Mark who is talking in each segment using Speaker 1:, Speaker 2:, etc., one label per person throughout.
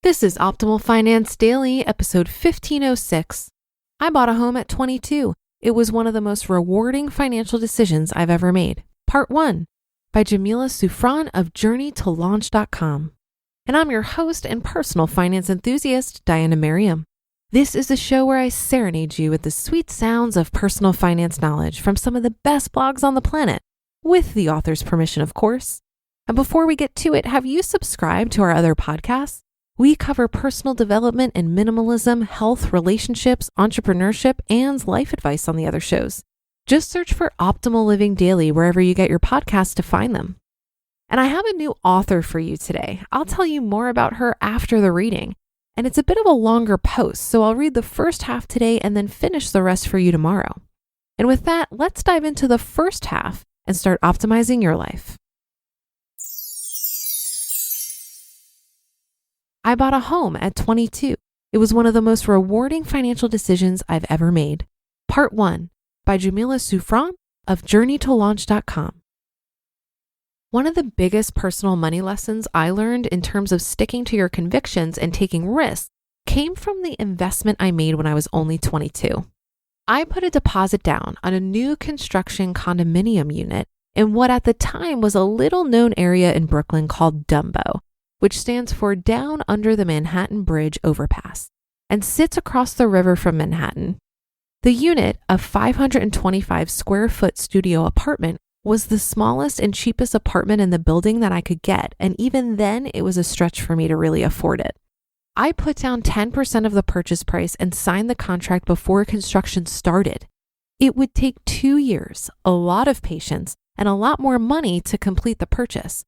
Speaker 1: This is Optimal Finance Daily, episode 1506. I bought a home at 22. It was one of the most rewarding financial decisions I've ever made. Part 1 by Jamila Souffrant of Journey-to-Launch.com. And I'm your host and personal finance enthusiast, Diana Merriam. This is the show where I serenade you with the sweet sounds of personal finance knowledge from some of the best blogs on the planet, with the author's permission, of course. And before we get to it, have you subscribed to our other podcasts? We cover personal development and minimalism, health, relationships, entrepreneurship, and life advice on the other shows. Just search for Optimal Living Daily wherever you get your podcasts to find them. And I have a new author for you today. I'll tell you more about her after the reading. And it's a bit of a longer post, so I'll read the first half today and then finish the rest for you tomorrow. And with that, let's dive into the first half and start optimizing your life. I bought a home at 22. It was one of the most rewarding financial decisions I've ever made. Part 1 by Jamila Souffrant of Journey-to-Launch.com. One of the biggest personal money lessons I learned in terms of sticking to your convictions and taking risks came from the investment I made when I was only 22. I put a deposit down on a new construction condominium unit in what at the time was a little known area in Brooklyn called Dumbo, which stands for Down Under the Manhattan Bridge Overpass, and sits across the river from Manhattan. The unit, a 525 square foot studio apartment, was the smallest and cheapest apartment in the building that I could get, and even then it was a stretch for me to really afford it. I put down 10% of the purchase price and signed the contract before construction started. It would take 2 years, a lot of patience, and a lot more money to complete the purchase.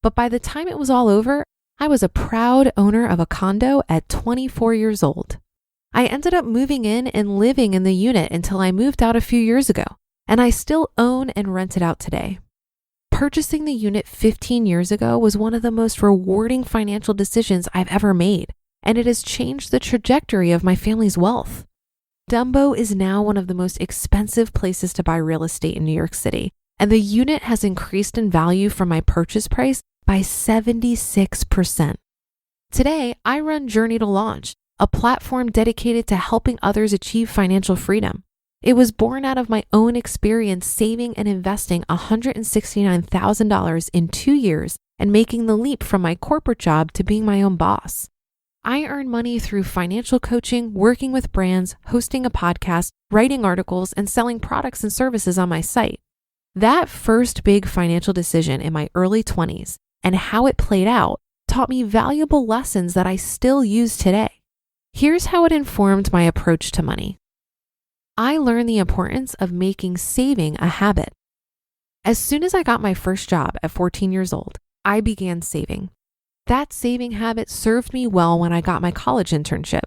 Speaker 1: But by the time it was all over, I was a proud owner of a condo at 24 years old. I ended up moving in and living in the unit until I moved out a few years ago, and I still own and rent it out today. Purchasing the unit 15 years ago was one of the most rewarding financial decisions I've ever made, and it has changed the trajectory of my family's wealth. Dumbo is now one of the most expensive places to buy real estate in New York City, and the unit has increased in value from my purchase price by 76%. Today, I run Journey to Launch, a platform dedicated to helping others achieve financial freedom. It was born out of my own experience saving and investing $169,000 in 2 years and making the leap from my corporate job to being my own boss. I earn money through financial coaching, working with brands, hosting a podcast, writing articles, and selling products and services on my site. That first big financial decision in my early 20s and how it played out taught me valuable lessons that I still use today. Here's how it informed my approach to money. I learned the importance of making saving a habit. As soon as I got my first job at 14 years old, I began saving. That saving habit served me well when I got my college internship.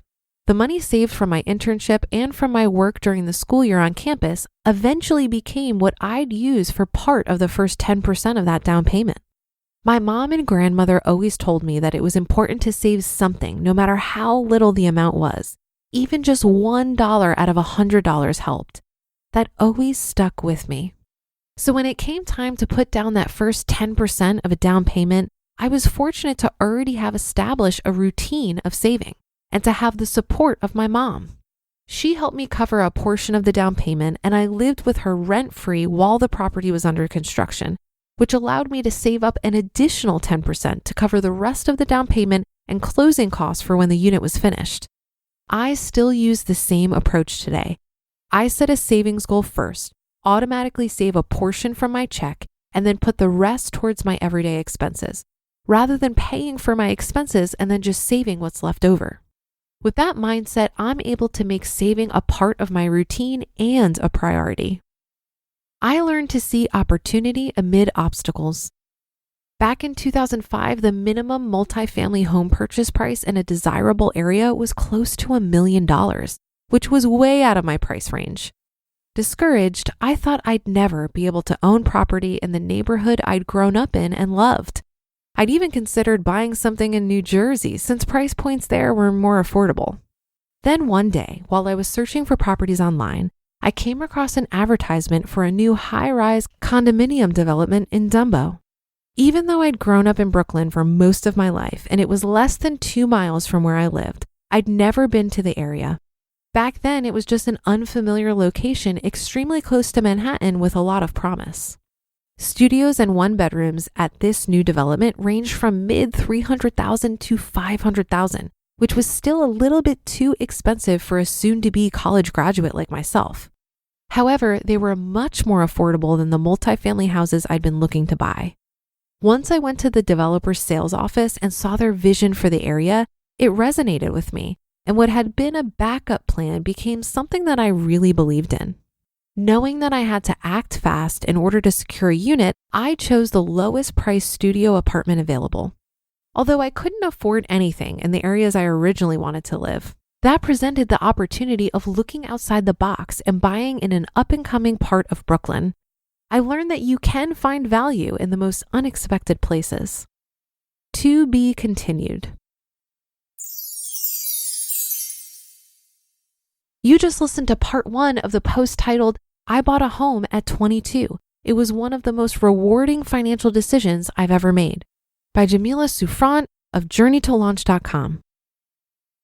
Speaker 1: The money saved from my internship and from my work during the school year on campus eventually became what I'd use for part of the first 10% of that down payment. My mom and grandmother always told me that it was important to save something, no matter how little the amount was. Even just $1 out of $100 helped. That always stuck with me. So when it came time to put down that first 10% of a down payment, I was fortunate to already have established a routine of saving and to have the support of my mom. She helped me cover a portion of the down payment, and I lived with her rent-free while the property was under construction, which allowed me to save up an additional 10% to cover the rest of the down payment and closing costs for when the unit was finished. I still use the same approach today. I set a savings goal first, automatically save a portion from my check, and then put the rest towards my everyday expenses, rather than paying for my expenses and then just saving what's left over. With that mindset, I'm able to make saving a part of my routine and a priority. I learned to see opportunity amid obstacles. Back in 2005, the minimum multifamily home purchase price in a desirable area was close to $1 million, which was way out of my price range. Discouraged, I thought I'd never be able to own property in the neighborhood I'd grown up in and loved. I'd even considered buying something in New Jersey since price points there were more affordable. Then one day, while I was searching for properties online, I came across an advertisement for a new high-rise condominium development in Dumbo. Even though I'd grown up in Brooklyn for most of my life and it was less than 2 miles from where I lived, I'd never been to the area. Back then, it was just an unfamiliar location extremely close to Manhattan with a lot of promise. Studios and one-bedrooms at this new development ranged from mid $300,000 to $500,000, which was still a little bit too expensive for a soon-to-be college graduate like myself. However, they were much more affordable than the multifamily houses I'd been looking to buy. Once I went to the developer's sales office and saw their vision for the area, it resonated with me, and what had been a backup plan became something that I really believed in. Knowing that I had to act fast in order to secure a unit, I chose the lowest price studio apartment available. Although I couldn't afford anything in the areas I originally wanted to live, that presented the opportunity of looking outside the box and buying in an up-and-coming part of Brooklyn. I learned that you can find value in the most unexpected places. To be continued. You just listened to part 1 of the post titled, I Bought a Home at 22. It was one of the most rewarding financial decisions I've ever made, by Jamila Souffrant of JourneyToLaunch.com.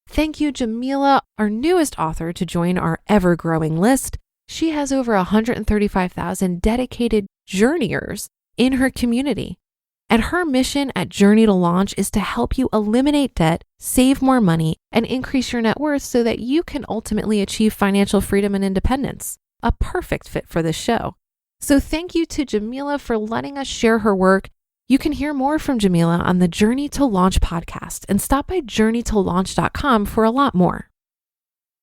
Speaker 1: Thank you, Jamila, our newest author, to join our ever-growing list. She has over 135,000 dedicated journeyers in her community. And her mission at Journey to Launch is to help you eliminate debt, save more money, and increase your net worth so that you can ultimately achieve financial freedom and independence. A perfect fit for this show. So thank you to Jamila for letting us share her work. You can hear more from Jamila on the Journey to Launch podcast and stop by JourneyToLaunch.com for a lot more.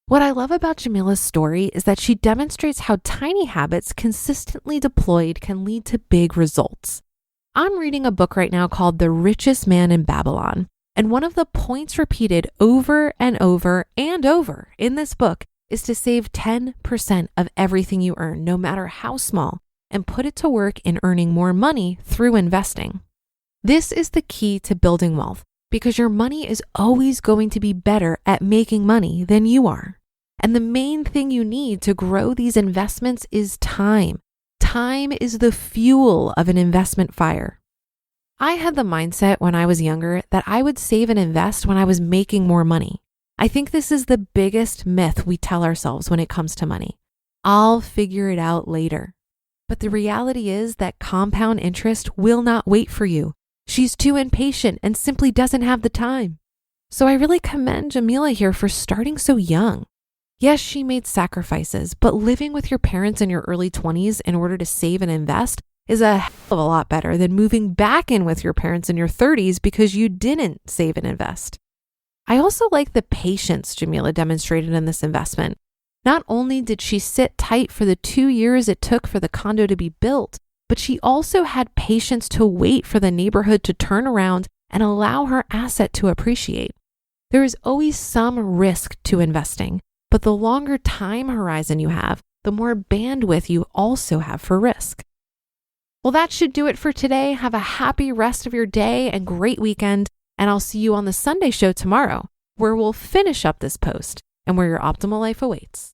Speaker 1: What I love about Jamila's story is that she demonstrates how tiny habits consistently deployed can lead to big results. I'm reading a book right now called The Richest Man in Babylon, and one of the points repeated over and over and over in this book is to save 10% of everything you earn, no matter how small, and put it to work in earning more money through investing. This is the key to building wealth because your money is always going to be better at making money than you are. And the main thing you need to grow these investments is time. Time is the fuel of an investment fire. I had the mindset when I was younger that I would save and invest when I was making more money. I think this is the biggest myth we tell ourselves when it comes to money. I'll figure it out later. But the reality is that compound interest will not wait for you. She's too impatient and simply doesn't have the time. So I really commend Jamila here for starting so young. Yes, she made sacrifices, but living with your parents in your early 20s in order to save and invest is a hell of a lot better than moving back in with your parents in your 30s because you didn't save and invest. I also like the patience Jamila demonstrated in this investment. Not only did she sit tight for the 2 years it took for the condo to be built, but she also had patience to wait for the neighborhood to turn around and allow her asset to appreciate. There is always some risk to investing, but the longer time horizon you have, the more bandwidth you also have for risk. Well, that should do it for today. Have a happy rest of your day and great weekend. And I'll see you on the Sunday show tomorrow, where we'll finish up this post and where your optimal life awaits.